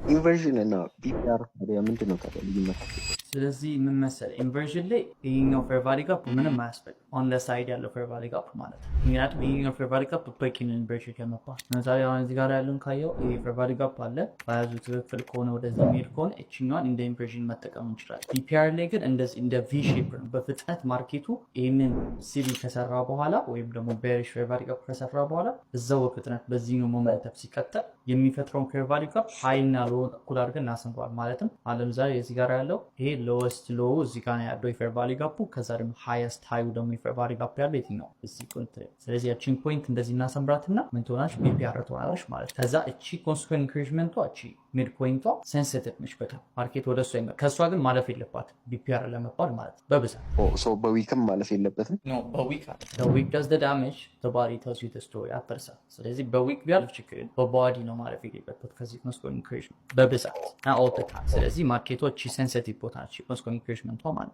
ኢንቨርዥን እና ቢፒአር ታዲያ ምንድን ነው ታዲያ ልዩነታቸው? ስለዚህ ምን መሰለህ ኢንቨርዥን ላይ ይሄኛው ፌር ቫልዩ ጋፕ ምንም አያስፈልግም ኦን ዘ ሳይድ ያለው ፌር ቫልዩ ጋፕ ማለት ነው። ምክንያቱም ይሄኛው ፌር ቫልዩ ጋፕ በቂ ነው ኢንቨርዥን ከመባል። ለምሳሌ አሁን እዚህ ጋር ያለውን ካየው ይሄ ፌር ቫልዩ ጋፕ አለ በያዙ ትክክል ከሆነ ወደዚህ የሚሄድ ከሆነ እችኛዋን እንደ ኢንቨርዥን መጠቀም እንችላለን። ቢፒአር ላይ ግን እንደዚህ እንደ ቪ ሼፕ ነው። በፍጥነት ማርኬቱ ይህንን ሲቪ ከሰራ በኋላ ወይም ደግሞ ቤሪሽ ፌር ቫልዩ ጋፕ ከሰራ በኋላ እዛው በፍጥነት በዚህ ነው ሞመንተም ሲቀጥል የሚፈጥረውን ፌር ቫልዩ ጋፕ ሃይና ሎ እኩል አድርገን እናስንኳል። ማለትም ለምሳሌ እዚህ ጋር ያለው ይሄ ሎወስት ሎ እዚህ ጋር ያለው የፌር ቫልዩ ጋፑ ከዛ ደግሞ ሃይስት ሃዩ ደግሞ የፌር ቫልዩ ጋፕ ያለው የትኛው እዚህ ፖይንት። ስለዚህ ያቺን ፖይንት እንደዚህ እናሰምራትና ምን ትሆናለች? ቢፒአር ትሆናለች ማለት። ከዛ እቺ ኮንስኮን ኢንክሪጅመንቷ እቺ ሚድ ፖይንቷ ሴንሲቲቭ ነች በጣም ማርኬት ወደ እሷ ይመጣል። ከእሷ ግን ማለፍ የለባትም ቢፒአር ለመባል ማለት በብዛት በዊክም ማለፍ የለበትም። በዊክ በዊክ ዳዝ ደ ዳሜጅ ዘ ባዲ ቴልስ ዩ ዘ ስቶሪ አፐርሳ። ስለዚህ በዊክ ቢያልፍ ችግር በባዲ ነው ማለፍ የሌለበት ከዚህ ኮንስኮን ኢንክሪጅመንት በብዛት ኦል ዘ ታይም። ስለዚህ ማርኬቶች ሴንሲቲቭ ቦታ ናቸው ኮንስኮን ኢንክሪጅመንቷ ማለት